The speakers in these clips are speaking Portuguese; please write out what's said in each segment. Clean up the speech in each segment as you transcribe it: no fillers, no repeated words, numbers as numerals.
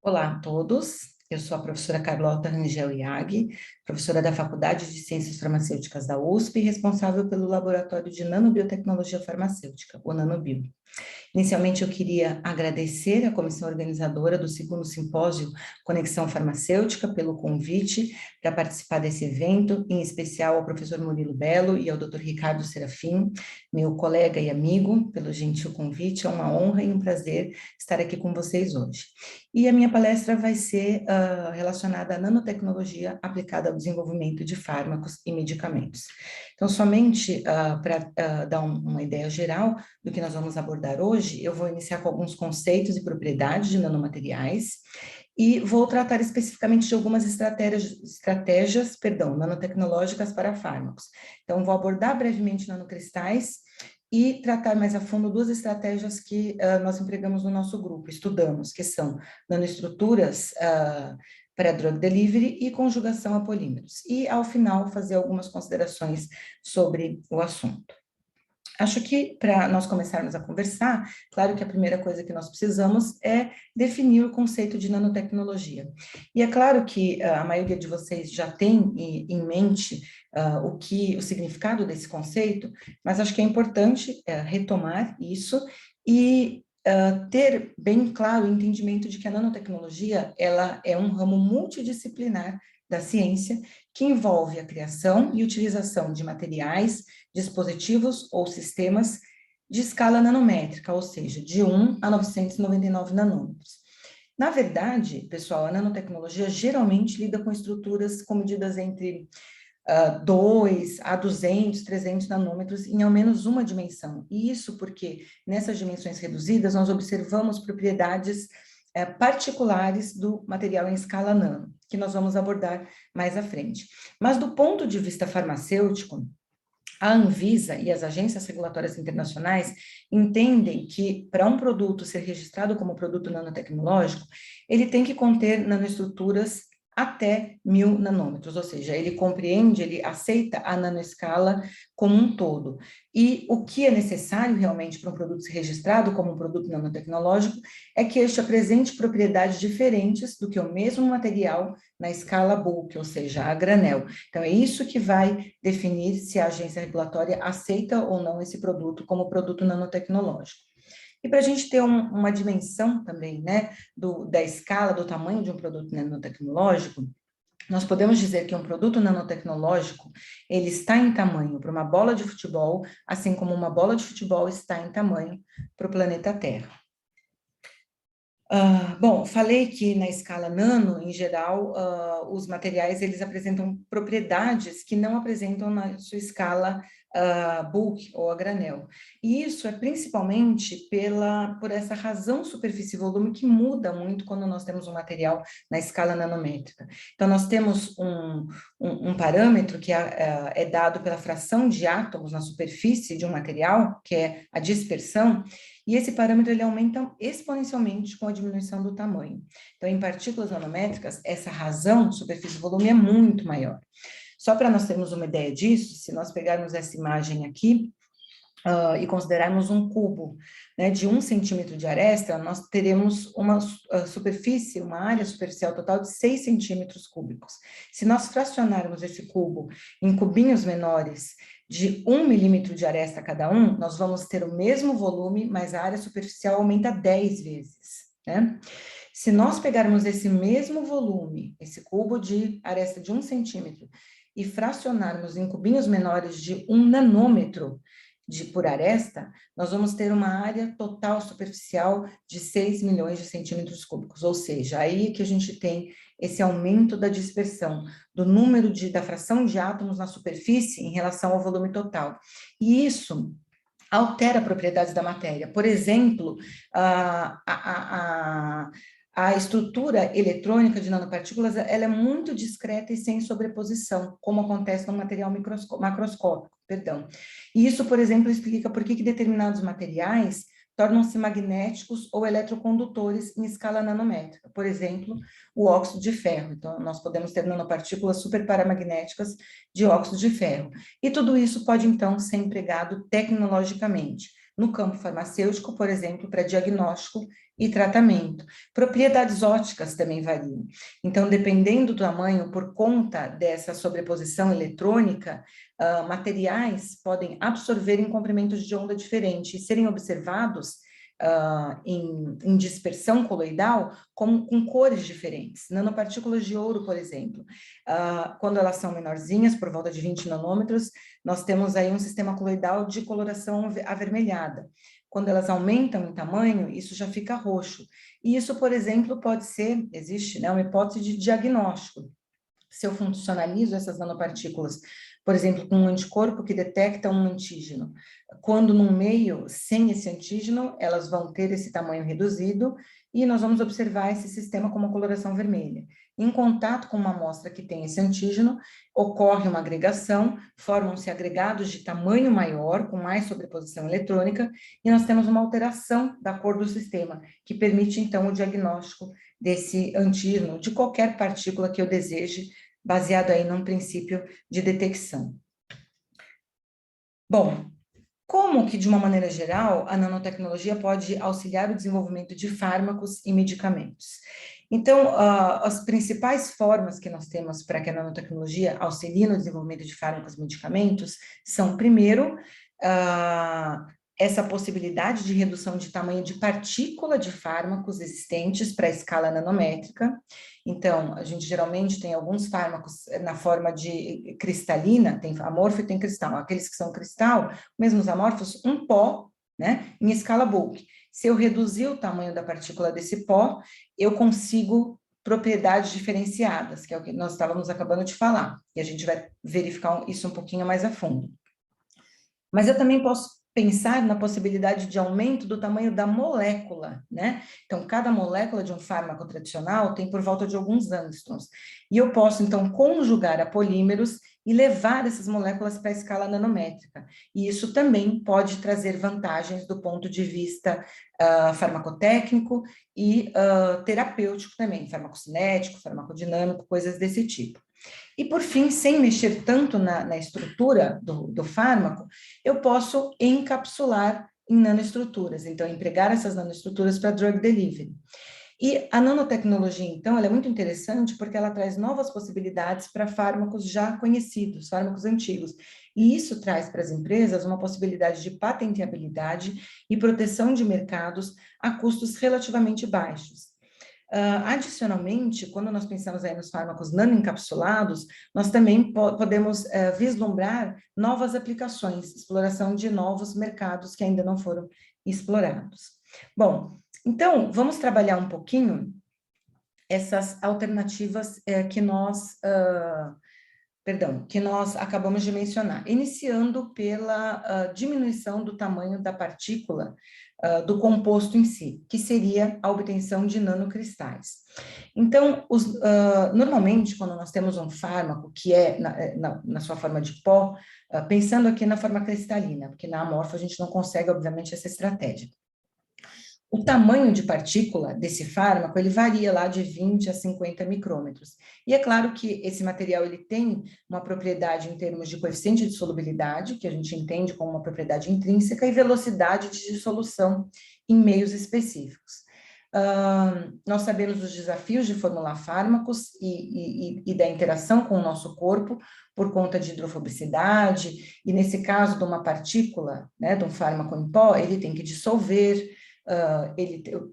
Olá a todos, eu sou a professora Carlota Rangel Iag, professora da Faculdade de Ciências Farmacêuticas da USP e responsável pelo Laboratório de Nanobiotecnologia Farmacêutica, o Nanobio. Inicialmente, eu queria agradecer à comissão organizadora do segundo simpósio Conexão Farmacêutica pelo convite para participar desse evento, em especial ao professor Murilo Bello e ao Dr. Ricardo Serafim, meu colega e amigo, pelo gentil convite. É uma honra e um prazer estar aqui com vocês hoje. E a minha palestra vai ser relacionada à nanotecnologia aplicada ao desenvolvimento de fármacos e medicamentos. Então, somente para dar uma ideia geral do que nós vamos abordar hoje, eu vou iniciar com alguns conceitos e propriedades de nanomateriais e vou tratar especificamente de algumas estratégias, nanotecnológicas para fármacos. Então, vou abordar brevemente nanocristais e tratar mais a fundo duas estratégias que nós empregamos no nosso grupo, estudamos, que são nanoestruturas para drug delivery e conjugação a polímeros. E, ao final, fazer algumas considerações sobre o assunto. Acho que, para nós começarmos a conversar, claro que a primeira coisa que nós precisamos é definir o conceito de nanotecnologia. E é claro que a maioria de vocês já tem em mente o significado desse conceito, mas acho que é importante retomar isso e ter bem claro o entendimento de que a nanotecnologia ela é um ramo multidisciplinar da ciência que envolve a criação e utilização de materiais, dispositivos ou sistemas de escala nanométrica, ou seja, de 1 a 999 nanômetros. Na verdade, pessoal, a nanotecnologia geralmente lida com estruturas com medidas entre 2 a 200, 300 nanômetros em ao menos uma dimensão. E isso porque, nessas dimensões reduzidas, nós observamos propriedades particulares do material em escala nano, que nós vamos abordar mais à frente. Mas, do ponto de vista farmacêutico, a Anvisa e as agências regulatórias internacionais entendem que, para um produto ser registrado como produto nanotecnológico, ele tem que conter nanoestruturas até 1000 nanômetros, ou seja, ele compreende, ele aceita a nanoescala como um todo. E o que é necessário realmente para um produto ser registrado como um produto nanotecnológico é que este apresente propriedades diferentes do que o mesmo material na escala bulk, ou seja, a granel. Então, é isso que vai definir se a agência regulatória aceita ou não esse produto como produto nanotecnológico. E para a gente ter uma dimensão também, né, da escala, do tamanho de um produto nanotecnológico, nós podemos dizer que um produto nanotecnológico, ele está em tamanho para uma bola de futebol, assim como uma bola de futebol está em tamanho para o planeta Terra. Bom, falei que na escala nano, em geral, os materiais, eles apresentam propriedades que não apresentam na sua escala bulk ou a granel. E isso é principalmente por essa razão superfície-volume que muda muito quando nós temos um material na escala nanométrica. Então, nós temos um parâmetro que é dado pela fração de átomos na superfície de um material, que é a dispersão, e esse parâmetro ele aumenta exponencialmente com a diminuição do tamanho. Então, em partículas nanométricas, essa razão superfície-volume é muito maior. Só para nós termos uma ideia disso, se nós pegarmos essa imagem aqui e considerarmos um cubo, né, de 1 centímetro de aresta, nós teremos uma superfície, uma área superficial total de 6 centímetros cúbicos. Se nós fracionarmos esse cubo em cubinhos menores de 1 milímetro de aresta cada um, nós vamos ter o mesmo volume, mas a área superficial aumenta 10 vezes, né? Se nós pegarmos esse mesmo volume, esse cubo de aresta de 1 centímetro, e fracionarmos em cubinhos menores de 1 nanômetro por aresta, nós vamos ter uma área total superficial de 6 milhões de centímetros cúbicos, ou seja, aí que a gente tem esse aumento da dispersão, do número da fração de átomos na superfície em relação ao volume total. E isso altera propriedades da matéria. Por exemplo, a estrutura eletrônica de nanopartículas ela é muito discreta e sem sobreposição, como acontece no material macroscópico, perdão. E isso, por exemplo, explica por que determinados materiais tornam-se magnéticos ou eletrocondutores em escala nanométrica. Por exemplo, o óxido de ferro. Então, nós podemos ter nanopartículas superparamagnéticas de óxido de ferro. E tudo isso pode, então, ser empregado tecnologicamente. no campo farmacêutico, por exemplo, para diagnóstico e tratamento. Propriedades ópticas também variam. Então, dependendo do tamanho, por conta dessa sobreposição eletrônica, materiais podem absorver em comprimentos de onda diferentes e serem observados em dispersão coloidal com cores diferentes. Nanopartículas de ouro, por exemplo, quando elas são menorzinhas, por volta de 20 nanômetros, nós temos aí um sistema coloidal de coloração avermelhada. Quando elas aumentam em tamanho, isso já fica roxo. E isso, por exemplo, pode ser, existe, né, uma hipótese de diagnóstico. Se eu funcionalizo essas nanopartículas, por exemplo, com um anticorpo que detecta um antígeno, quando num meio sem esse antígeno, elas vão ter esse tamanho reduzido e nós vamos observar esse sistema com uma coloração vermelha. Em contato com uma amostra que tem esse antígeno, ocorre uma agregação, formam-se agregados de tamanho maior, com mais sobreposição eletrônica, e nós temos uma alteração da cor do sistema, que permite, então, o diagnóstico desse antígeno, de qualquer partícula que eu deseje, baseado aí num princípio de detecção. Bom, como que, de uma maneira geral, a nanotecnologia pode auxiliar o desenvolvimento de fármacos e medicamentos? Então, as principais formas que nós temos para que a nanotecnologia auxilie no desenvolvimento de fármacos e medicamentos são, primeiro, essa possibilidade de redução de tamanho de partícula de fármacos existentes para a escala nanométrica. Então, a gente geralmente tem alguns fármacos na forma de cristalina, tem amorfo e tem cristal. Aqueles que são cristal, mesmo os amorfos, um pó, né, em escala bulk. Se eu reduzir o tamanho da partícula desse pó, eu consigo propriedades diferenciadas, que é o que nós estávamos acabando de falar, e a gente vai verificar isso um pouquinho mais a fundo. Mas eu também posso pensar na possibilidade de aumento do tamanho da molécula, né? Então, cada molécula de um fármaco tradicional tem por volta de alguns angstroms. E eu posso, então, conjugar a polímeros e levar essas moléculas para a escala nanométrica. E isso também pode trazer vantagens do ponto de vista farmacotécnico e terapêutico também, farmacocinético, farmacodinâmico, coisas desse tipo. E, por fim, sem mexer tanto na estrutura do fármaco, eu posso encapsular em nanoestruturas, então, empregar essas nanoestruturas para drug delivery. E a nanotecnologia, então, ela é muito interessante porque ela traz novas possibilidades para fármacos já conhecidos, fármacos antigos. E isso traz para as empresas uma possibilidade de patenteabilidade e proteção de mercados a custos relativamente baixos. Adicionalmente, quando nós pensamos aí nos fármacos nanoencapsulados, nós também podemos vislumbrar novas aplicações, exploração de novos mercados que ainda não foram explorados. Bom, então, vamos trabalhar um pouquinho essas alternativas que nós acabamos de mencionar, iniciando pela diminuição do tamanho da partícula do composto em si, que seria a obtenção de nanocristais. Então, normalmente, quando nós temos um fármaco que é na sua forma de pó, pensando aqui na forma cristalina, porque na amorfa a gente não consegue, obviamente, essa estratégia. O tamanho de partícula desse fármaco, ele varia lá de 20 a 50 micrômetros. E é claro que esse material, ele tem uma propriedade em termos de coeficiente de solubilidade, que a gente entende como uma propriedade intrínseca, e velocidade de dissolução em meios específicos. Nós sabemos dos desafios de formular fármacos e da interação com o nosso corpo, por conta de hidrofobicidade, e nesse caso de uma partícula, né, de um fármaco em pó, ele tem que dissolver,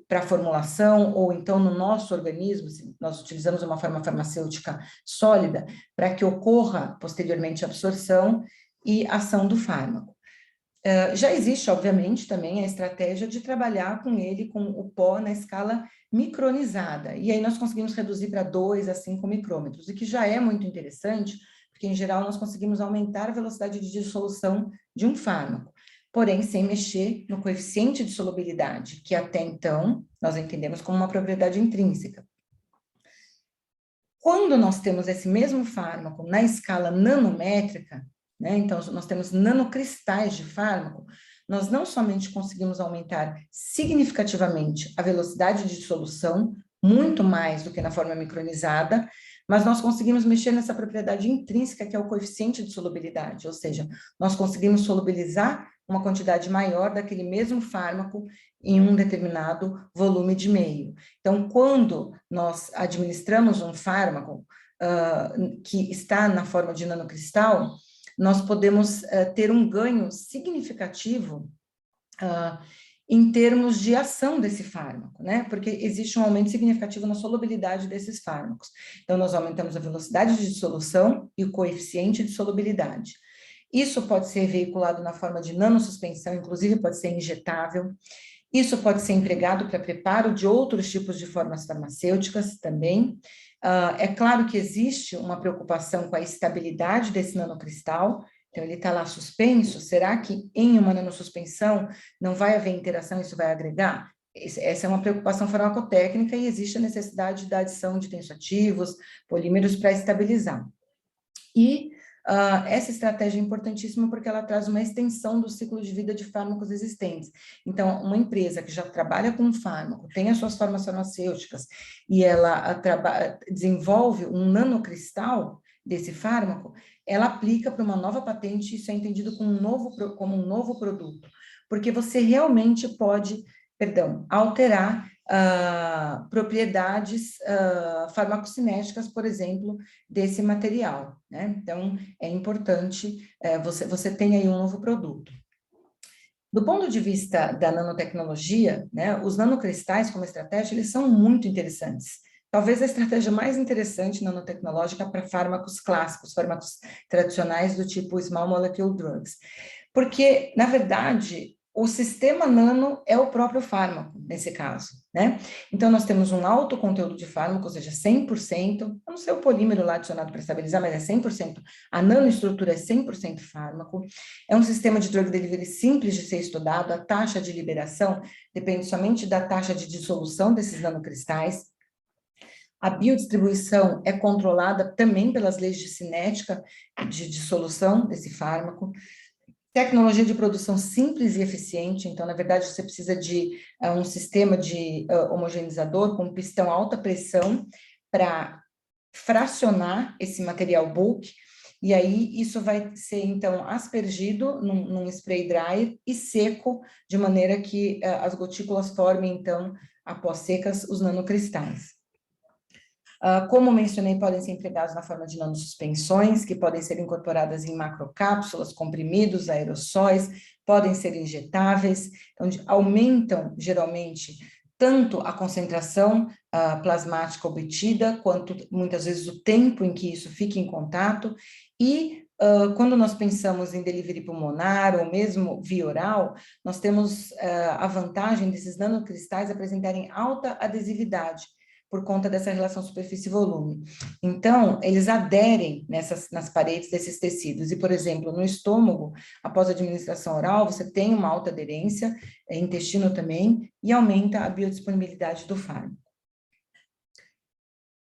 para formulação, ou então no nosso organismo, se nós utilizamos uma forma farmacêutica sólida, para que ocorra posteriormente a absorção e ação do fármaco. Já existe, obviamente, também a estratégia de trabalhar com ele, com o pó, na escala micronizada, e aí nós conseguimos reduzir para 2 a 5 micrômetros, o que já é muito interessante, porque, em geral, nós conseguimos aumentar a velocidade de dissolução de um fármaco, porém, sem mexer no coeficiente de solubilidade, que até então nós entendemos como uma propriedade intrínseca. Quando nós temos esse mesmo fármaco na escala nanométrica, né, então nós temos nanocristais de fármaco, nós não somente conseguimos aumentar significativamente a velocidade de dissolução, muito mais do que na forma micronizada, mas nós conseguimos mexer nessa propriedade intrínseca que é o coeficiente de solubilidade, ou seja, nós conseguimos solubilizar uma quantidade maior daquele mesmo fármaco em um determinado volume de meio. Então, quando nós administramos um fármaco que está na forma de nanocristal, nós podemos ter um ganho significativo em termos de ação desse fármaco, né? Porque existe um aumento significativo na solubilidade desses fármacos. Então, nós aumentamos a velocidade de dissolução e o coeficiente de solubilidade. Isso pode ser veiculado na forma de nanosuspensão, inclusive pode ser injetável. Isso pode ser empregado para preparo de outros tipos de formas farmacêuticas também. É claro que existe uma preocupação com a estabilidade desse nanocristal, então ele está lá suspenso. Será que em uma nanosuspensão não vai haver interação, isso vai agregar? Essa é uma preocupação farmacotécnica e existe a necessidade da adição de tensoativos, polímeros para estabilizar. E essa estratégia é importantíssima porque ela traz uma extensão do ciclo de vida de fármacos existentes. Então, uma empresa que já trabalha com um fármaco, tem as suas formas farmacêuticas e ela desenvolve um nanocristal desse fármaco, ela aplica para uma nova patente, e isso é entendido como um novo produto, porque você realmente pode, alterar propriedades farmacocinéticas, por exemplo, desse material, né? Então, é importante você tem aí um novo produto. Do ponto de vista da nanotecnologia, né, os nanocristais como estratégia, eles são muito interessantes. Talvez a estratégia mais interessante nanotecnológica para fármacos clássicos, fármacos tradicionais do tipo small molecule drugs. Porque, na verdade, o sistema nano é o próprio fármaco, nesse caso, né? Então, nós temos um alto conteúdo de fármaco, ou seja, 100%, eu não sei o polímero lá adicionado para estabilizar, mas é 100%, a nanoestrutura é 100% fármaco, é um sistema de drug delivery simples de ser estudado, a taxa de liberação depende somente da taxa de dissolução desses nanocristais, a biodistribuição é controlada também pelas leis de cinética de dissolução desse fármaco, tecnologia de produção simples e eficiente, então, na verdade, você precisa de um sistema de homogeneizador com pistão alta pressão para fracionar esse material bulk, e aí isso vai ser, então, aspergido num spray dryer e seco, de maneira que as gotículas formem, então, após secas, os nanocristais. Como mencionei, podem ser empregados na forma de nanosuspensões, que podem ser incorporadas em macrocápsulas, comprimidos, aerossóis, podem ser injetáveis, onde aumentam, geralmente, tanto a concentração plasmática obtida, quanto, muitas vezes, o tempo em que isso fica em contato, e quando nós pensamos em delivery pulmonar, ou mesmo via oral, nós temos a vantagem desses nanocristais apresentarem alta adesividade, por conta dessa relação superfície-volume. Então, eles aderem nas paredes desses tecidos. E, por exemplo, no estômago, após a administração oral, você tem uma alta aderência, intestino também, e aumenta a biodisponibilidade do fármaco.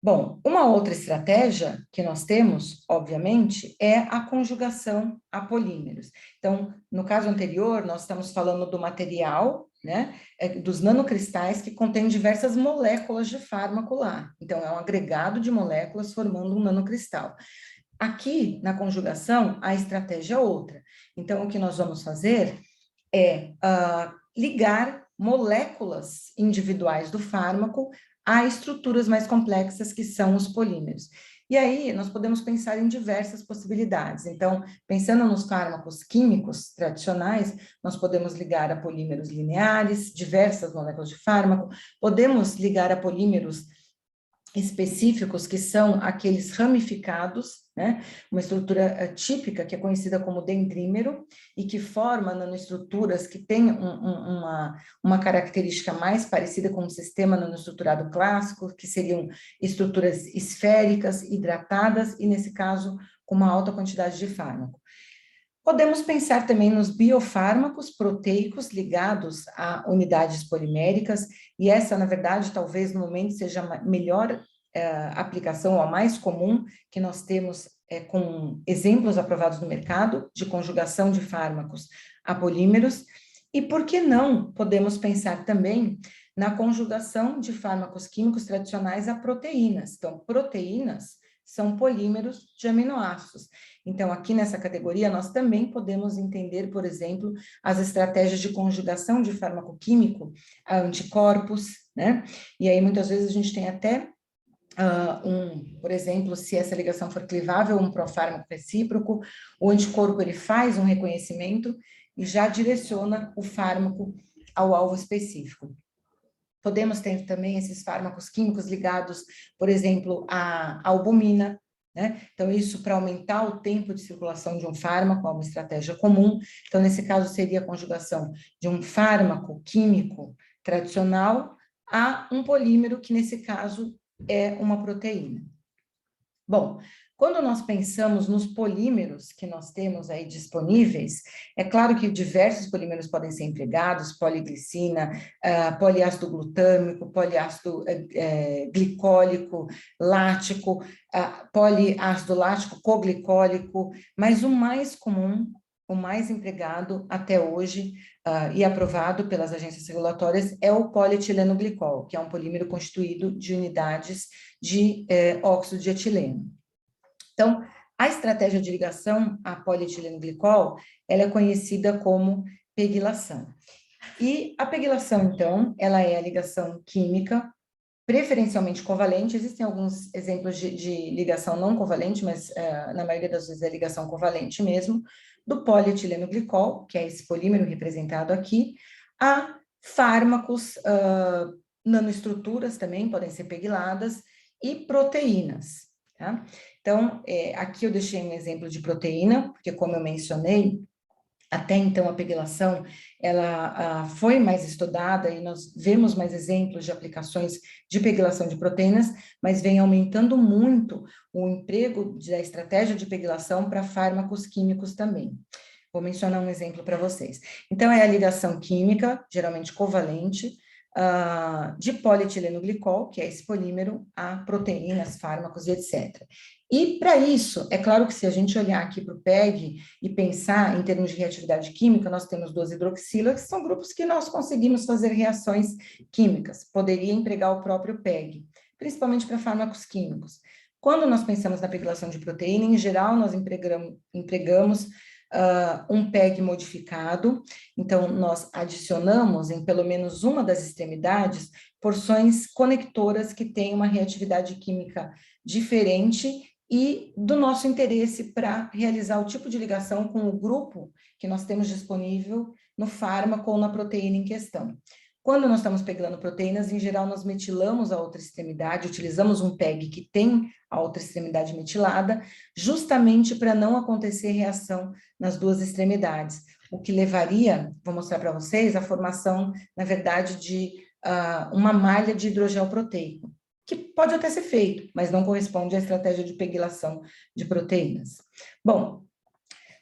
Bom, uma outra estratégia que nós temos, obviamente, é a conjugação a polímeros. Então, no caso anterior, nós estamos falando do material, né, dos nanocristais que contém diversas moléculas de fármaco lá. Então, é um agregado de moléculas formando um nanocristal. Aqui, na conjugação, a estratégia é outra. Então, o que nós vamos fazer é ligar moléculas individuais do fármaco a estruturas mais complexas, que são os polímeros. E aí, nós podemos pensar em diversas possibilidades. Então, pensando nos fármacos químicos tradicionais, nós podemos ligar a polímeros lineares, diversas moléculas de fármaco, podemos ligar a polímeros específicos, que são aqueles ramificados, né? Uma estrutura típica, que é conhecida como dendrímero, e que forma nanoestruturas que têm uma característica mais parecida com o sistema nanoestruturado clássico, que seriam estruturas esféricas, hidratadas, e nesse caso, com uma alta quantidade de fármaco. Podemos pensar também nos biofármacos proteicos ligados a unidades poliméricas, e essa, na verdade, talvez no momento seja a melhor aplicação, ou a mais comum, que nós temos com exemplos aprovados no mercado de conjugação de fármacos a polímeros, e por que não podemos pensar também na conjugação de fármacos químicos tradicionais a proteínas. Então, proteínas são polímeros de aminoácidos. Então, aqui nessa categoria, nós também podemos entender, por exemplo, as estratégias de conjugação de fármaco químico a anticorpos, né? E aí, muitas vezes, a gente tem até por exemplo, se essa ligação for clivável, um profármaco recíproco, o anticorpo ele faz um reconhecimento e já direciona o fármaco ao alvo específico. Podemos ter também esses fármacos químicos ligados, por exemplo, à albumina, né? Então, isso para aumentar o tempo de circulação de um fármaco, é uma estratégia comum. Então, nesse caso, seria a conjugação de um fármaco químico tradicional a um polímero, que nesse caso é uma proteína. Bom, quando nós pensamos nos polímeros que nós temos aí disponíveis, é claro que diversos polímeros podem ser empregados, poliglicina, poliácido glutâmico, poliácido glicólico, lático, poliácido lático coglicólico, mas o mais comum, o mais empregado até hoje e aprovado pelas agências regulatórias é o polietileno-glicol, que é um polímero constituído de unidades de óxido de etileno. Então, a estratégia de ligação a polietileno-glicol, ela é conhecida como PEGylação. E a PEGylação, então, ela é a ligação química, preferencialmente covalente. Existem alguns exemplos de ligação não covalente, mas na maioria das vezes é ligação covalente mesmo, do polietileno-glicol, que é esse polímero representado aqui, a fármacos, nanoestruturas também podem ser pegyladas, e proteínas, tá? Então, aqui eu deixei um exemplo de proteína, porque como eu mencionei, até então a pegylação, ela foi mais estudada e nós vemos mais exemplos de aplicações de pegylação de proteínas, mas vem aumentando muito o emprego da estratégia de pegylação para fármacos químicos também. Vou mencionar um exemplo para vocês. Então, é a ligação química, geralmente covalente, de polietileno-glicol, que é esse polímero, a proteínas, fármacos e etc. E, para isso, é claro que se a gente olhar aqui para o PEG e pensar em termos de reatividade química, nós temos 2 hidroxilas, que são grupos que nós conseguimos fazer reações químicas. Poderia empregar o próprio PEG, principalmente para fármacos químicos. Quando nós pensamos na pegylação de proteína, em geral, nós empregamos um PEG modificado, então nós adicionamos em pelo menos uma das extremidades porções conectoras que têm uma reatividade química diferente e do nosso interesse para realizar o tipo de ligação com o grupo que nós temos disponível no fármaco ou na proteína em questão. Quando nós estamos pegando proteínas, em geral, nós metilamos a outra extremidade, utilizamos um PEG que tem a outra extremidade metilada, justamente para não acontecer reação nas 2 extremidades, o que levaria, vou mostrar para vocês, a formação, na verdade, de uma malha de hidrogel proteico, que pode até ser feito, mas não corresponde à estratégia de pegylação de proteínas. Bom,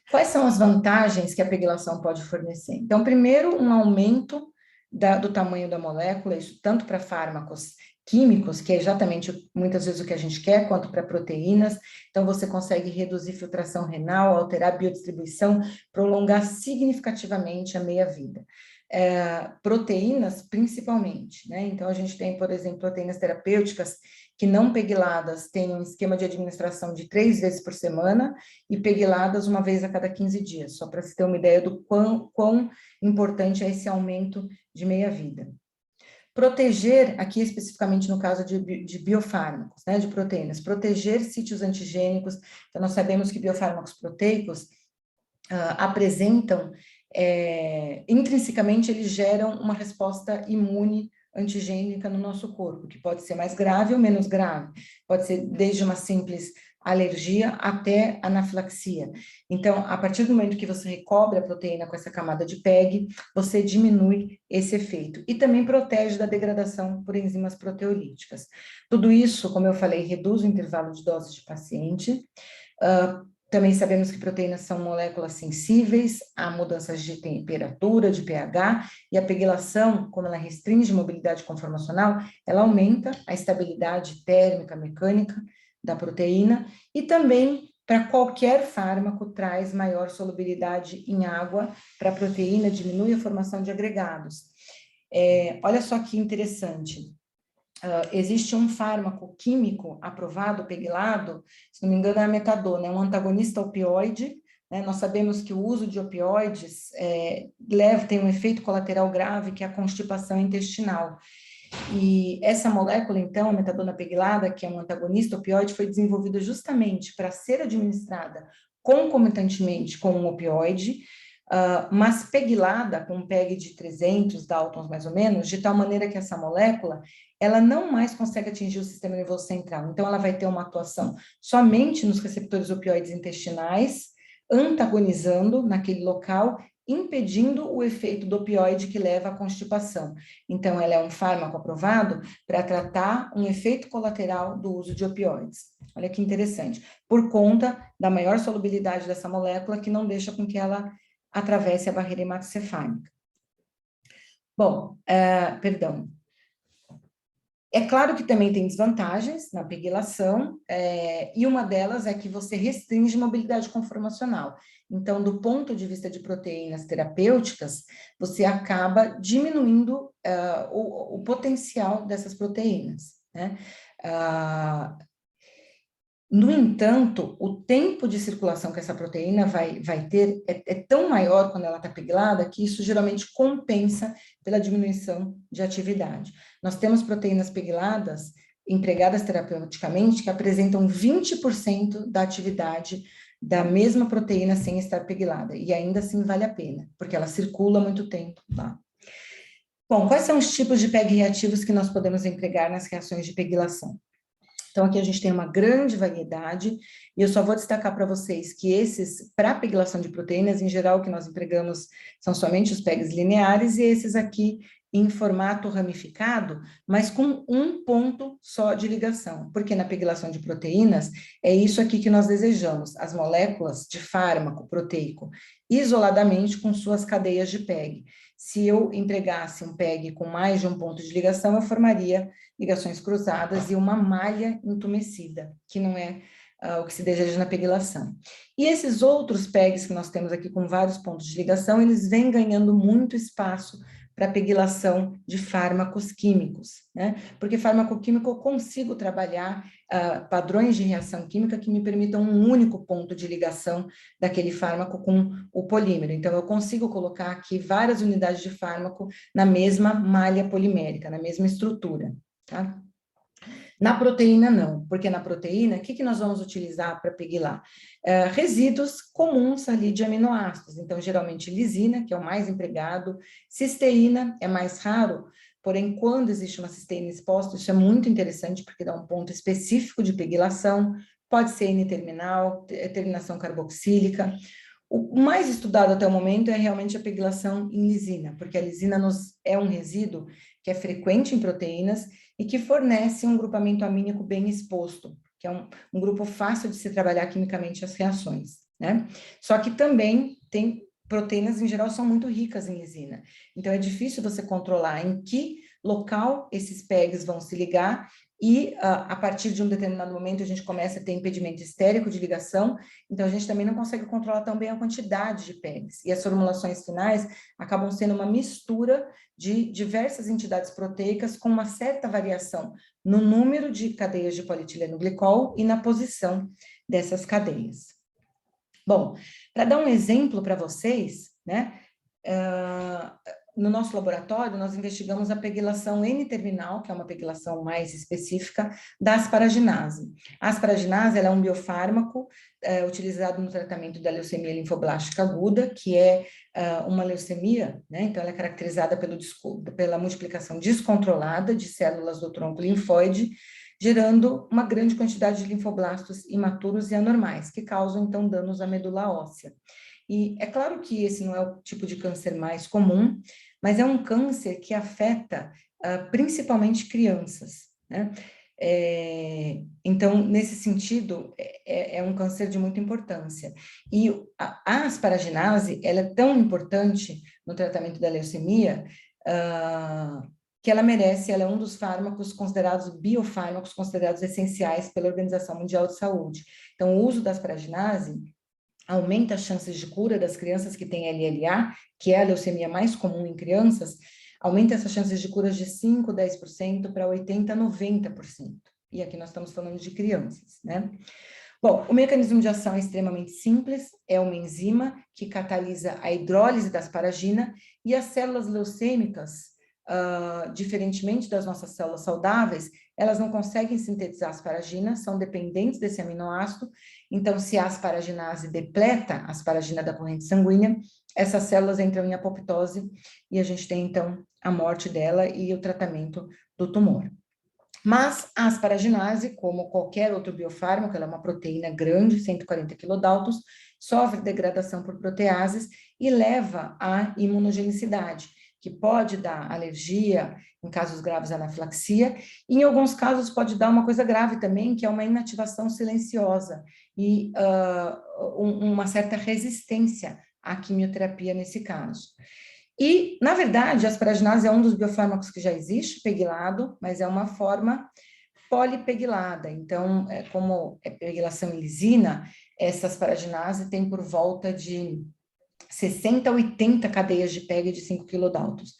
quais são as vantagens que a pegylação pode fornecer? Então, primeiro, um aumento do tamanho da molécula, isso tanto para fármacos químicos, que é exatamente muitas vezes o que a gente quer, quanto para proteínas. Então, você consegue reduzir filtração renal, alterar a biodistribuição, prolongar significativamente a meia-vida. Proteínas, principalmente, né? Então, a gente tem, por exemplo, proteínas terapêuticas que não pegyladas têm um esquema de administração de 3 vezes por semana e pegyladas uma vez a cada 15 dias, só para se ter uma ideia do quão importante é esse aumento de meia-vida. Proteger, aqui especificamente no caso de biofármacos, né, de proteínas, proteger sítios antigênicos. Então, nós sabemos que biofármacos proteicos apresentam, intrinsecamente, eles geram uma resposta imune antigênica no nosso corpo, que pode ser mais grave ou menos grave, pode ser desde uma simples alergia até anafilaxia. Então, a partir do momento que você recobre a proteína com essa camada de PEG, você diminui esse efeito e também protege da degradação por enzimas proteolíticas. Tudo isso, como eu falei, reduz o intervalo de doses de paciente. Também sabemos que proteínas são moléculas sensíveis a mudanças de temperatura, de pH, e a pegylação, como ela restringe mobilidade conformacional, ela aumenta a estabilidade térmica, mecânica da proteína, e também, para qualquer fármaco, traz maior solubilidade em água para a proteína, diminui a formação de agregados. Olha só que interessante. existe um fármaco químico aprovado, pegilado, se não me engano é a metadona, é um antagonista opioide, né? Nós sabemos que o uso de opioides tem um efeito colateral grave, que é a constipação intestinal. E essa molécula, então, a metadona pegilada, que é um antagonista opioide, foi desenvolvida justamente para ser administrada concomitantemente com um opioide, mas pegilada, com um PEG de 300 Daltons mais ou menos, de tal maneira que essa molécula, ela não mais consegue atingir o sistema nervoso central. Então, ela vai ter uma atuação somente nos receptores opioides intestinais, antagonizando naquele local, impedindo o efeito do opioide que leva à constipação. Então, ela é um fármaco aprovado para tratar um efeito colateral do uso de opioides. Olha que interessante. Por conta da maior solubilidade dessa molécula, que não deixa com que ela atravesse a barreira hematocefálica. Bom, perdão. É claro que também tem desvantagens na pegilação, e uma delas é que você restringe mobilidade conformacional. Então, do ponto de vista de proteínas terapêuticas, você acaba diminuindo o potencial dessas proteínas, né? No entanto, o tempo de circulação que essa proteína vai ter é tão maior quando ela está pegilada que isso geralmente compensa pela diminuição de atividade. Nós temos proteínas pegiladas empregadas terapeuticamente que apresentam 20% da atividade da mesma proteína sem estar pegilada, e ainda assim vale a pena, porque ela circula muito tempo lá. Bom, quais são os tipos de PEG reativos que nós podemos empregar nas reações de pegilação? Então, aqui a gente tem uma grande variedade, e eu só vou destacar para vocês que esses, para pegilação de proteínas, em geral, o que nós empregamos são somente os PEGs lineares, e esses aqui em formato ramificado, mas com um ponto só de ligação, porque na pegilação de proteínas, é isso aqui que nós desejamos, as moléculas de fármaco proteico, isoladamente com suas cadeias de PEG. Se eu empregasse um PEG com mais de um ponto de ligação, eu formaria ligações cruzadas e uma malha entumecida, que não é o que se deseja na pegilação. E esses outros PEGs que nós temos aqui com vários pontos de ligação, eles vêm ganhando muito espaço para pegilação de fármacos químicos, né? Porque fármaco químico eu consigo trabalhar padrões de reação química que me permitam um único ponto de ligação daquele fármaco com o polímero. Então, eu consigo colocar aqui várias unidades de fármaco na mesma malha polimérica, na mesma estrutura. Tá? Na proteína, não, porque na proteína, o que nós vamos utilizar para pegilar? Resíduos comuns ali de aminoácidos, então, geralmente, lisina, que é o mais empregado, cisteína é mais raro, porém, quando existe uma cisteína exposta, isso é muito interessante, porque dá um ponto específico de pegilação, pode ser N-terminal, terminação carboxílica. O mais estudado até o momento é realmente a pegilação em lisina, porque a lisina é um resíduo que é frequente em proteínas e que fornece um grupamento amínico bem exposto, que é um grupo fácil de se trabalhar quimicamente as reações, né? Só que também tem proteínas, em geral, são muito ricas em lisina. Então, é difícil você controlar em que local esses PEGs vão se ligar e, a partir de um determinado momento, a gente começa a ter impedimento estérico de ligação, então a gente também não consegue controlar tão bem a quantidade de PEGs. E as formulações finais acabam sendo uma mistura de diversas entidades proteicas com uma certa variação no número de cadeias de polietileno-glicol e na posição dessas cadeias. Bom, para dar um exemplo para vocês, né, no nosso laboratório, nós investigamos a pegilação N-terminal, que é uma pegilação mais específica, da asparaginase. A asparaginase ela é um biofármaco utilizado no tratamento da leucemia linfoblástica aguda, que é uma leucemia, né? Então, ela é caracterizada pela multiplicação descontrolada de células do tronco linfóide, gerando uma grande quantidade de linfoblastos imaturos e anormais, que causam, então, danos à medula óssea. E é claro que esse não é o tipo de câncer mais comum, mas é um câncer que afeta principalmente crianças, né? Então, nesse sentido, é um câncer de muita importância. E a asparaginase, ela é tão importante no tratamento da leucemia, que ela é um dos fármacos considerados, biofármacos considerados essenciais pela Organização Mundial de Saúde. Então, o uso da asparaginase aumenta as chances de cura das crianças que têm LLA, que é a leucemia mais comum em crianças, aumenta essas chances de curas de 5%, 10% para 80%, 90%. E aqui nós estamos falando de crianças, né? Bom, o mecanismo de ação é extremamente simples, é uma enzima que catalisa a hidrólise da asparagina e as células leucêmicas, diferentemente das nossas células saudáveis, elas não conseguem sintetizar asparagina, são dependentes desse aminoácido, então se a asparaginase depleta a asparagina da corrente sanguínea, essas células entram em apoptose e a gente tem então a morte dela e o tratamento do tumor. Mas a asparaginase, como qualquer outro biofármaco, ela é uma proteína grande, 140 kilodaltons, sofre degradação por proteases e leva à imunogenicidade, que pode dar alergia, em casos graves anafilaxia, e em alguns casos pode dar uma coisa grave também, que é uma inativação silenciosa e uma certa resistência à quimioterapia nesse caso. E, na verdade, a asparaginase é um dos biofármacos que já existe, pegilado, mas é uma forma polipegilada. Então, como é pegilação em lisina, essa asparaginase tem por volta de 60 a 80 cadeias de PEG de 5 kilodaltons.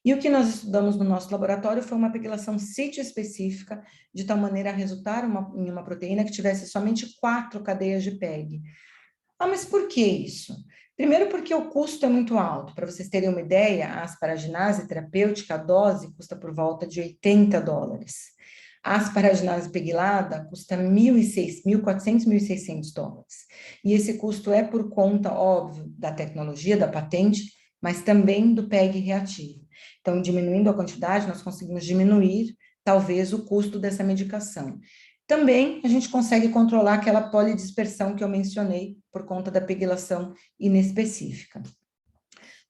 E o que nós estudamos no nosso laboratório foi uma pegilação sítio específica, de tal maneira a resultar em uma proteína que tivesse somente 4 cadeias de PEG. Ah, mas por que isso? Primeiro porque o custo é muito alto. Para vocês terem uma ideia, a asparaginase terapêutica, a dose, custa por volta de $80. A asparaginase pegilada custa $1.400, $1.600. E esse custo é por conta, óbvio, da tecnologia, da patente, mas também do PEG reativo. Então, diminuindo a quantidade, nós conseguimos diminuir, talvez, o custo dessa medicação. Também a gente consegue controlar aquela polidispersão que eu mencionei por conta da pegilação inespecífica.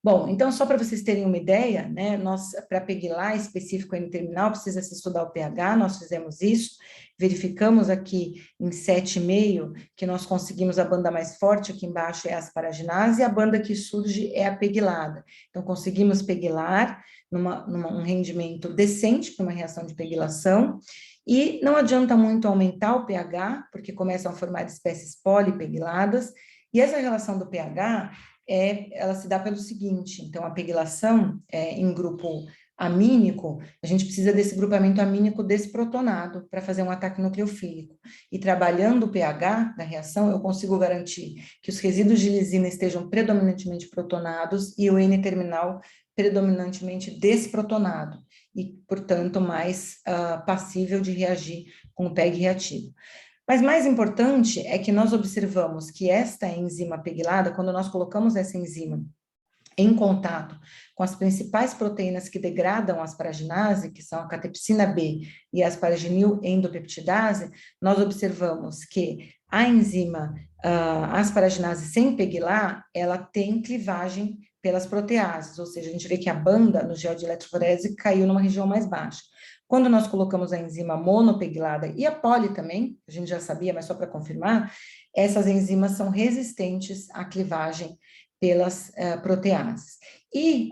Bom, então só para vocês terem uma ideia, né, para pegilar específico N-terminal precisa se estudar o pH, nós fizemos isso, verificamos aqui em 7,5 que nós conseguimos a banda mais forte, aqui embaixo é a asparaginase, e a banda que surge é a pegilada. Então conseguimos pegilar num rendimento decente para uma reação de pegilação, e não adianta muito aumentar o pH, porque começam a formar espécies polipegiladas, e essa relação do pH, ela se dá pelo seguinte, então a pegilação em grupo amínico, a gente precisa desse grupamento amínico desprotonado para fazer um ataque nucleofílico. E trabalhando o pH da reação, eu consigo garantir que os resíduos de lisina estejam predominantemente protonados e o N-terminal predominantemente desprotonado e, portanto, mais passível de reagir com o PEG reativo. Mas mais importante é que nós observamos que esta enzima pegilada, quando nós colocamos essa enzima em contato com as principais proteínas que degradam a asparaginase, que são a catepsina B e a asparaginil endopeptidase, nós observamos que a enzima asparaginase sem pegilar, ela tem clivagem pelas proteases, ou seja, a gente vê que a banda no gel de eletroforese caiu numa região mais baixa. Quando nós colocamos a enzima monopegilada e a poli também, a gente já sabia, mas só para confirmar, essas enzimas são resistentes à clivagem pelas proteases. E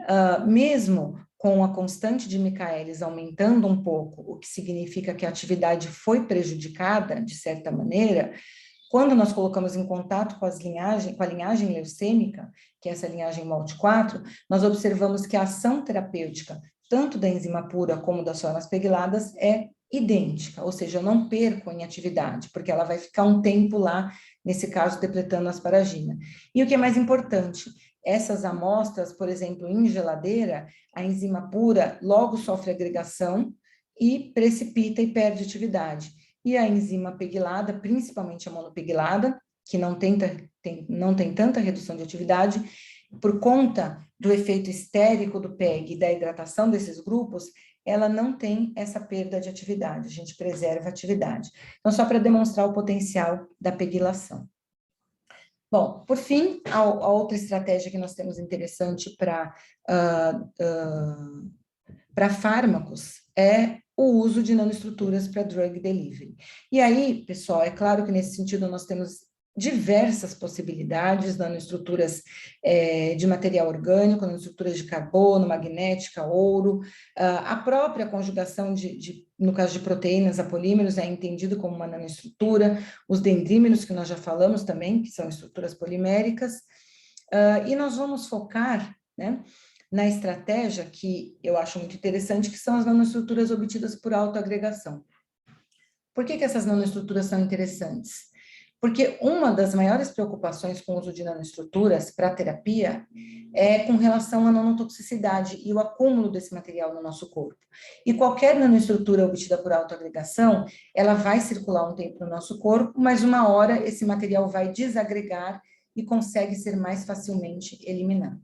mesmo com a constante de Michaelis aumentando um pouco, o que significa que a atividade foi prejudicada, de certa maneira, quando nós colocamos em contato com a linhagem leucêmica, que é essa linhagem MALT4, nós observamos que a ação terapêutica, tanto da enzima pura como das formas pegladas, é idêntica, ou seja, eu não perco em atividade, porque ela vai ficar um tempo lá, nesse caso, depletando a asparagina. E o que é mais importante, essas amostras, por exemplo, em geladeira, a enzima pura logo sofre agregação e precipita e perde atividade. E a enzima pegilada, principalmente a monopegilada, que não tem tanta redução de atividade, por conta do efeito estérico do PEG e da hidratação desses grupos, ela não tem essa perda de atividade, a gente preserva a atividade. Então, só para demonstrar o potencial da pegilação. Bom, por fim, a outra estratégia que nós temos interessante para fármacos é o uso de nanoestruturas para drug delivery. E aí, pessoal, é claro que nesse sentido nós temos diversas possibilidades, nanoestruturas de material orgânico, nanoestruturas de carbono, magnética, ouro, a própria conjugação no caso de proteínas a polímeros é entendido como uma nanoestrutura, os dendrímeros que nós já falamos também, que são estruturas poliméricas, e nós vamos focar, né, na estratégia que eu acho muito interessante, que são as nanoestruturas obtidas por autoagregação. Por que essas nanoestruturas são interessantes? Porque uma das maiores preocupações com o uso de nanoestruturas para terapia é com relação à nanotoxicidade e o acúmulo desse material no nosso corpo. E qualquer nanoestrutura obtida por autoagregação, ela vai circular um tempo no nosso corpo, mas uma hora esse material vai desagregar e consegue ser mais facilmente eliminado.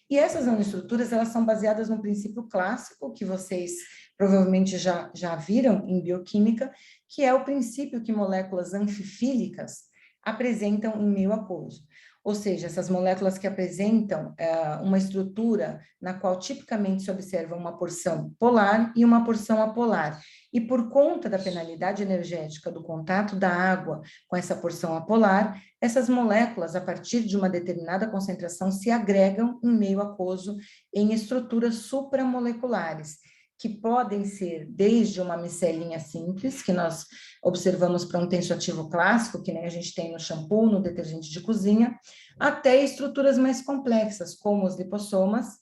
E essas nanoestruturas, elas são baseadas num princípio clássico, que vocês provavelmente já viram em bioquímica, que é o princípio que moléculas anfifílicas apresentam em meio aquoso. Ou seja, essas moléculas que apresentam uma estrutura na qual tipicamente se observa uma porção polar e uma porção apolar. E por conta da penalidade energética do contato da água com essa porção apolar, essas moléculas, a partir de uma determinada concentração, se agregam em meio aquoso em estruturas supramoleculares, que podem ser desde uma micelinha simples, que nós observamos para um tensoativo clássico, que nem a gente tem no shampoo, no detergente de cozinha, até estruturas mais complexas, como os lipossomas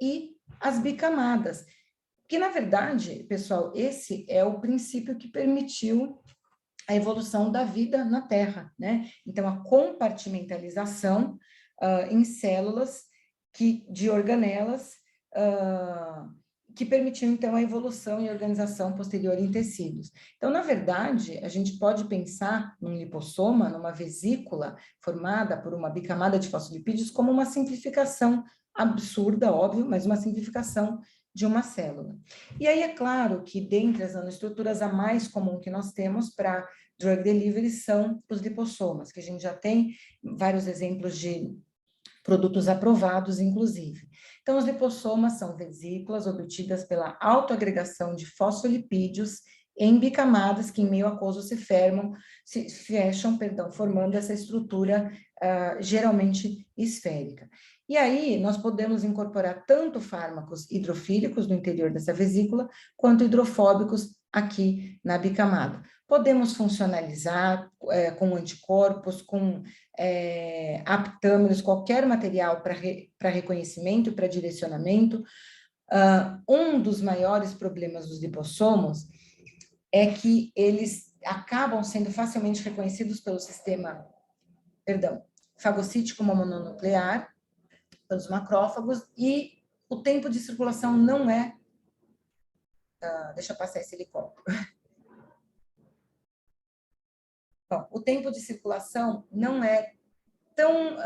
e as bicamadas. Que, na verdade, pessoal, esse é o princípio que permitiu a evolução da vida na Terra, né? Então, a compartimentalização em células de organelas que permitiu, então, a evolução e organização posterior em tecidos. Então, na verdade, a gente pode pensar num lipossoma, numa vesícula formada por uma bicamada de fosfolipídios, como uma simplificação absurda, óbvio, mas uma simplificação de uma célula. E aí é claro que dentre as nanoestruturas, a mais comum que nós temos para drug delivery são os lipossomas, que a gente já tem vários exemplos de produtos aprovados, inclusive. Então, os lipossomas são vesículas obtidas pela autoagregação de fosfolipídios em bicamadas que em meio aquoso se fecham, formando essa estrutura geralmente esférica. E aí, nós podemos incorporar tanto fármacos hidrofílicos no interior dessa vesícula, quanto hidrofóbicos aqui na bicamada. Podemos funcionalizar com anticorpos, com aptâmeros, qualquer material para reconhecimento e para direcionamento. Um dos maiores problemas dos lipossomos é que eles acabam sendo facilmente reconhecidos pelo sistema, fagocítico mononuclear, pelos macrófagos, e o tempo de circulação não é... deixa eu passar esse helicóptero. Bom, o tempo de circulação não é tão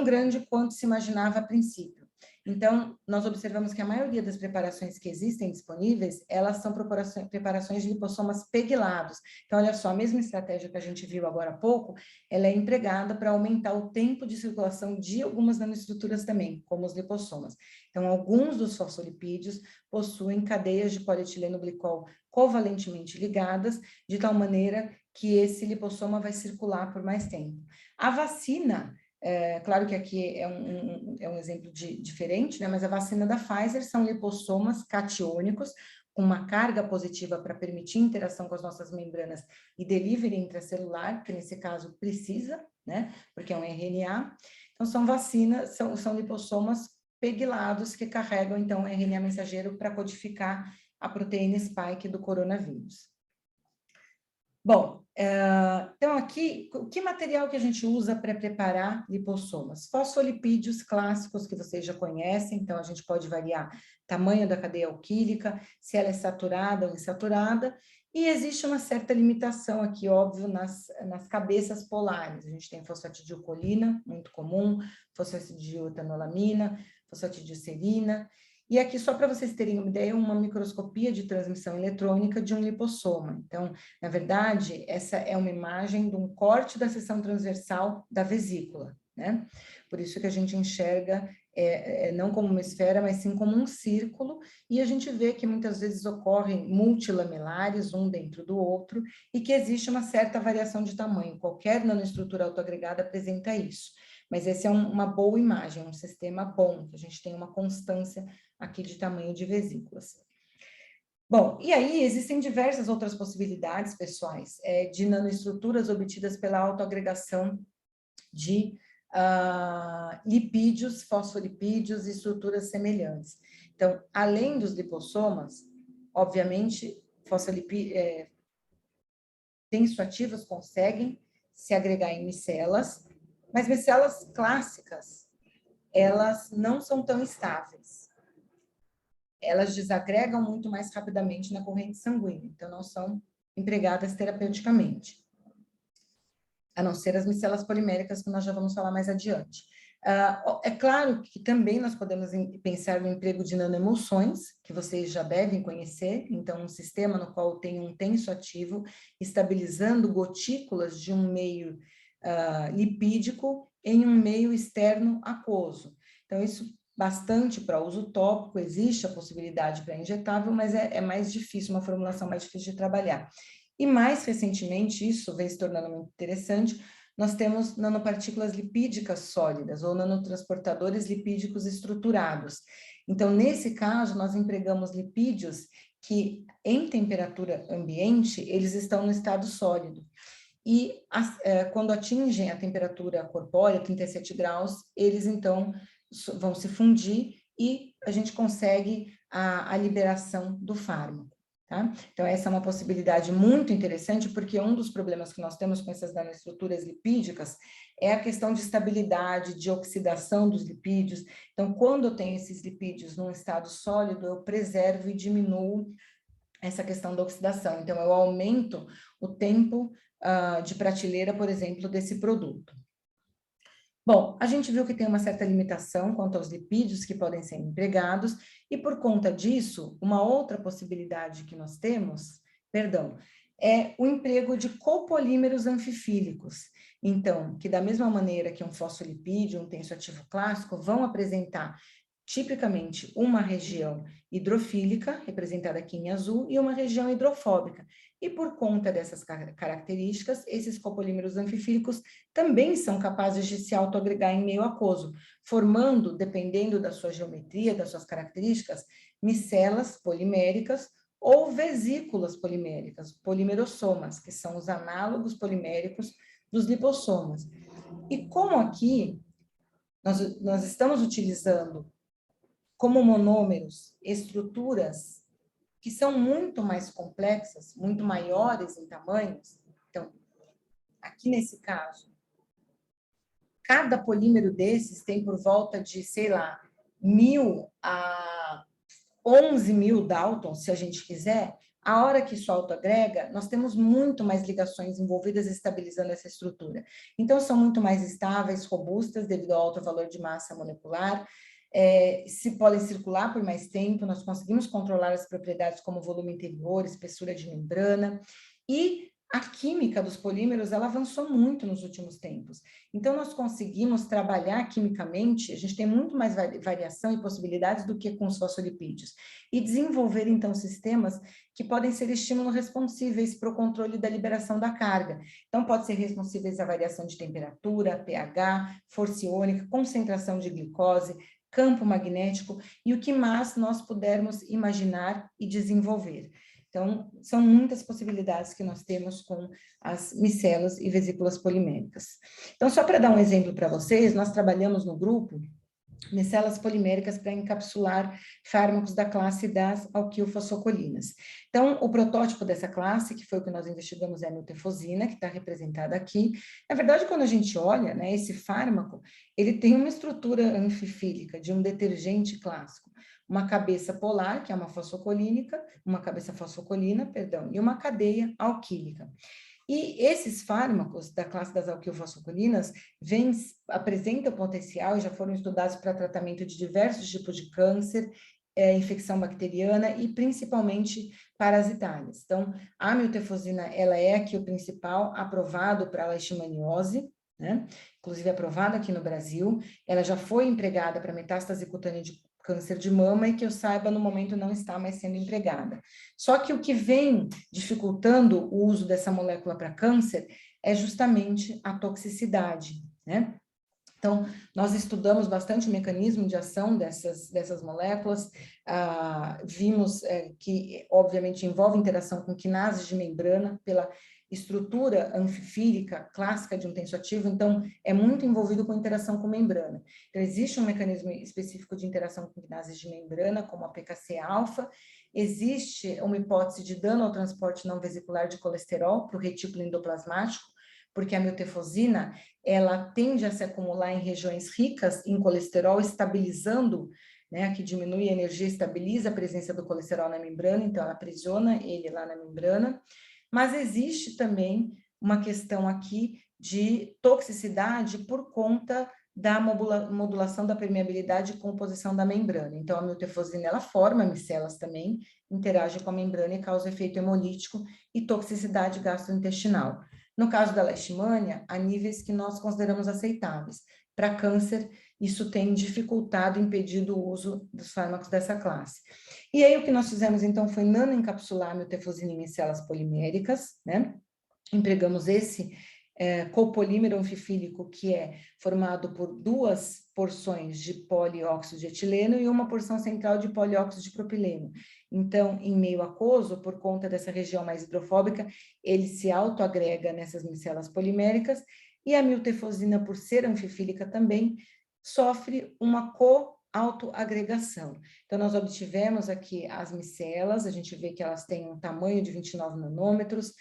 grande quanto se imaginava a princípio. Então, nós observamos que a maioria das preparações que existem disponíveis, elas são preparações de lipossomas pegylados. Então, olha só, a mesma estratégia que a gente viu agora há pouco, ela é empregada para aumentar o tempo de circulação de algumas nanoestruturas também, como os lipossomas. Então, alguns dos fosfolipídios possuem cadeias de polietileno glicol covalentemente ligadas, de tal maneira que esse lipossoma vai circular por mais tempo. A vacina... claro que aqui é um exemplo diferente, né? Mas a vacina da Pfizer são lipossomas catiônicos, com uma carga positiva para permitir interação com as nossas membranas e delivery intracelular, que nesse caso precisa, né? Porque é um RNA. Então, são vacinas, são lipossomas pegylados que carregam, então, o RNA mensageiro para codificar a proteína spike do coronavírus. Bom, então aqui, que material que a gente usa para preparar lipossomas? Fosfolipídios clássicos que vocês já conhecem, então a gente pode variar tamanho da cadeia alquílica, se ela é saturada ou insaturada, e existe uma certa limitação aqui, óbvio, nas cabeças polares. A gente tem fosfatidilcolina, muito comum, fosfatidiletanolamina, fosfatidilserina. E aqui, só para vocês terem uma ideia, uma microscopia de transmissão eletrônica de um lipossoma. Então, na verdade, essa é uma imagem de um corte da seção transversal da vesícula, né? Por isso que a gente enxerga não como uma esfera, mas sim como um círculo, e a gente vê que muitas vezes ocorrem multilamelares, um dentro do outro, e que existe uma certa variação de tamanho. Qualquer nanoestrutura autoagregada apresenta isso. Mas essa é uma boa imagem, um sistema bom, que a gente tem uma constância aqui de tamanho de vesículas. Bom, e aí existem diversas outras possibilidades, pessoais, de nanoestruturas obtidas pela autoagregação de lipídios, fosfolipídios e estruturas semelhantes. Então, além dos lipossomas, obviamente, tensoativos conseguem se agregar em micelas, mas micelas clássicas, elas não são tão estáveis. Elas desagregam muito mais rapidamente na corrente sanguínea, então não são empregadas terapeuticamente, a não ser as micelas poliméricas, que nós já vamos falar mais adiante. É claro que também nós podemos pensar no emprego de nanoemulsões, que vocês já devem conhecer, então um sistema no qual tem um tensoativo estabilizando gotículas de um meio lipídico em um meio externo aquoso. Então, isso bastante para uso tópico, existe a possibilidade para injetável, mas é mais difícil, uma formulação mais difícil de trabalhar. E mais recentemente, isso vem se tornando muito interessante, nós temos nanopartículas lipídicas sólidas ou nanotransportadores lipídicos estruturados. Então, nesse caso, nós empregamos lipídios que, em temperatura ambiente, eles estão no estado sólido. E quando atingem a temperatura corpórea, 37 graus, eles então vão se fundir e a gente consegue a liberação do fármaco. Tá? Então, essa é uma possibilidade muito interessante, porque um dos problemas que nós temos com essas nanoestruturas lipídicas é a questão de estabilidade, de oxidação dos lipídios. Então, quando eu tenho esses lipídios num estado sólido, eu preservo e diminuo essa questão da oxidação. Então, eu aumento o tempo de prateleira, por exemplo, desse produto. Bom, a gente viu que tem uma certa limitação quanto aos lipídios que podem ser empregados, e por conta disso, uma outra possibilidade que nós temos, é o emprego de copolímeros anfifílicos. Então, que da mesma maneira que um fosfolipídio, um tensoativo clássico, vão apresentar tipicamente uma região hidrofílica, representada aqui em azul, e uma região hidrofóbica. E por conta dessas características, esses copolímeros anfifílicos também são capazes de se autoagregar em meio aquoso, formando, dependendo da sua geometria, das suas características, micelas poliméricas ou vesículas poliméricas, polimerossomas, que são os análogos poliméricos dos lipossomas. E como aqui nós estamos utilizando como monômeros estruturas que são muito mais complexas, muito maiores em tamanhos. Então, aqui nesse caso, cada polímero desses tem por volta de, sei lá, 1.000 a 11.000 Daltons, se a gente quiser. A hora que isso autoagrega, nós temos muito mais ligações envolvidas estabilizando essa estrutura. Então, são muito mais estáveis, robustas, devido ao alto valor de massa molecular, se podem circular por mais tempo, nós conseguimos controlar as propriedades como volume interior, espessura de membrana, e a química dos polímeros, ela avançou muito nos últimos tempos. Então, nós conseguimos trabalhar quimicamente, a gente tem muito mais variação e possibilidades do que com os fosfolipídios, e desenvolver, então, sistemas que podem ser estímulos responsíveis para o controle da liberação da carga. Então, pode ser responsíveis à variação de temperatura, pH, força iônica, concentração de glicose, campo magnético e o que mais nós pudermos imaginar e desenvolver. Então, são muitas possibilidades que nós temos com as micelas e vesículas poliméricas. Então, só para dar um exemplo para vocês, nós trabalhamos no grupo micelas poliméricas para encapsular fármacos da classe das alquilfosfocolinas. Então, o protótipo dessa classe, que foi o que nós investigamos, é a miltefosina, que está representada aqui. Na verdade, quando a gente olha, né, esse fármaco, ele tem uma estrutura anfifílica de um detergente clássico. Uma cabeça polar, que é uma cabeça fosfocolina, e uma cadeia alquílica. E esses fármacos da classe das alquilfosfocolinas apresentam potencial e já foram estudados para tratamento de diversos tipos de câncer, infecção bacteriana e principalmente parasitárias. Então, a miltefosina, ela é aqui o principal aprovado para a leishmaniose, né? Inclusive aprovada aqui no Brasil. Ela já foi empregada para metástase cutânea de câncer de mama e que eu saiba, no momento não está mais sendo empregada. Só que o que vem dificultando o uso dessa molécula para câncer é justamente a toxicidade, né? Então, nós estudamos bastante o mecanismo de ação dessas moléculas, vimos que, obviamente, envolve interação com quinases de membrana pela estrutura anfifílica clássica de um tensoativo, então é muito envolvido com interação com membrana. Então existe um mecanismo específico de interação com quinases de membrana, como a PKC-alfa, existe uma hipótese de dano ao transporte não vesicular de colesterol para o retículo endoplasmático, porque a miltefosina, ela tende a se acumular em regiões ricas em colesterol, estabilizando, né, que diminui a energia, estabiliza a presença do colesterol na membrana, então ela aprisiona ele lá na membrana. Mas existe também uma questão aqui de toxicidade por conta da modulação da permeabilidade e composição da membrana. Então, a miltefosina, ela forma micelas também, interage com a membrana e causa efeito hemolítico e toxicidade gastrointestinal. No caso da leishmania, há níveis que nós consideramos aceitáveis. Para câncer, isso tem dificultado, impedido o uso dos fármacos dessa classe. E aí, o que nós fizemos, então, foi nanoencapsular a miltefosina em micelas poliméricas, né? Empregamos esse copolímero anfifílico, que é formado por 2 porções de polióxido de etileno e uma porção central de polióxido de propileno. Então, em meio aquoso, por conta dessa região mais hidrofóbica, ele se autoagrega nessas micelas poliméricas, e a miltefosina, por ser anfifílica também, sofre uma autoagregação. Então, nós obtivemos aqui as micelas, a gente vê que elas têm um tamanho de 29 nanômetros,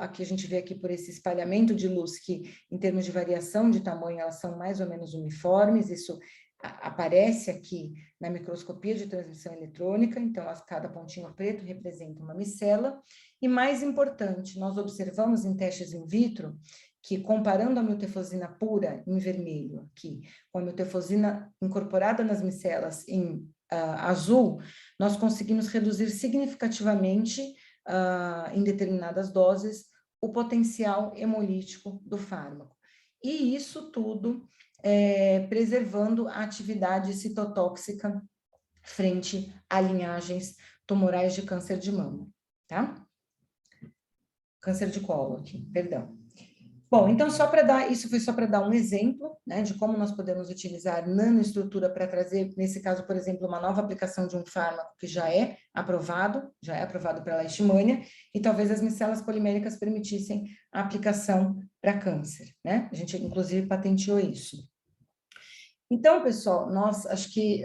aqui a gente vê aqui por esse espalhamento de luz que, em termos de variação de tamanho, elas são mais ou menos uniformes, isso aparece aqui na microscopia de transmissão eletrônica, então cada pontinho preto representa uma micela, e mais importante, nós observamos em testes in vitro que, comparando a miltefosina pura, em vermelho aqui, com a miltefosina incorporada nas micelas em azul, nós conseguimos reduzir significativamente, em determinadas doses, o potencial hemolítico do fármaco. E isso tudo preservando a atividade citotóxica frente a linhagens tumorais de câncer de mama, tá? Câncer de colo aqui, perdão. Bom, então, isso foi só para dar um exemplo, né, de como nós podemos utilizar nanoestrutura para trazer, nesse caso, por exemplo, uma nova aplicação de um fármaco que já é aprovado para leishmania, e talvez as micelas poliméricas permitissem a aplicação para câncer, né? A gente, inclusive, patenteou isso. Então, pessoal, nós acho que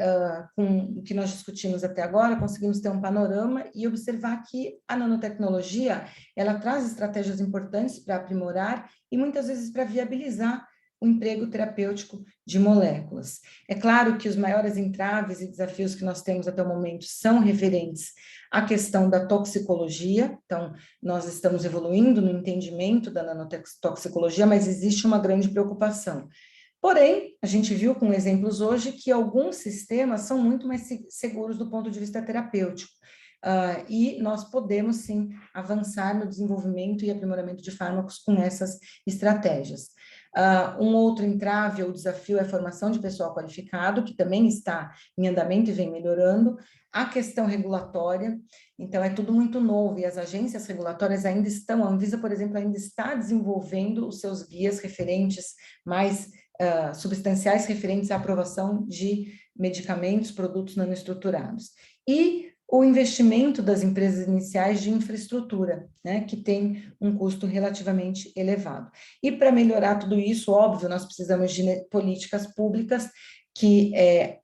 com o que nós discutimos até agora, conseguimos ter um panorama e observar que a nanotecnologia, ela traz estratégias importantes para aprimorar e muitas vezes para viabilizar o emprego terapêutico de moléculas. É claro que os maiores entraves e desafios que nós temos até o momento são referentes à questão da toxicologia, então nós estamos evoluindo no entendimento da nanotoxicologia, mas existe uma grande preocupação. Porém, a gente viu com exemplos hoje que alguns sistemas são muito mais seguros do ponto de vista terapêutico. E nós podemos, sim, avançar no desenvolvimento e aprimoramento de fármacos com essas estratégias. Um outro entrave ou desafio é a formação de pessoal qualificado, que também está em andamento e vem melhorando. A questão regulatória, então é tudo muito novo e as agências regulatórias ainda estão, a Anvisa, por exemplo, ainda está desenvolvendo os seus guias referentes mais substanciais referentes à aprovação de medicamentos, produtos nanoestruturados. E o investimento das empresas iniciais de infraestrutura, né, que tem um custo relativamente elevado. E para melhorar tudo isso, óbvio, nós precisamos de políticas públicas que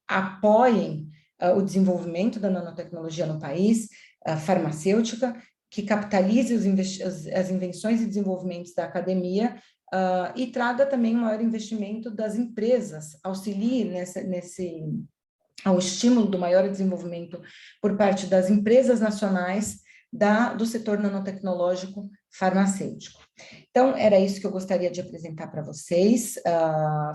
apoiem o desenvolvimento da nanotecnologia no país, farmacêutica, que capitalize as invenções e desenvolvimentos da academia, e traga também um maior investimento das empresas, auxilie ao estímulo do maior desenvolvimento por parte das empresas nacionais do setor nanotecnológico farmacêutico. Então, era isso que eu gostaria de apresentar para vocês.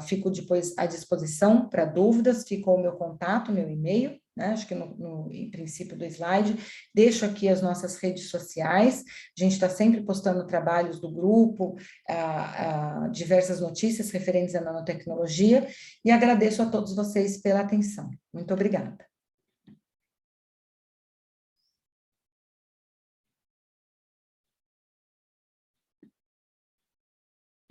Fico depois à disposição para dúvidas, ficou o meu contato, meu e-mail, né? Acho que no princípio do slide, deixo aqui as nossas redes sociais, a gente está sempre postando trabalhos do grupo, diversas notícias referentes à nanotecnologia, e agradeço a todos vocês pela atenção. Muito obrigada.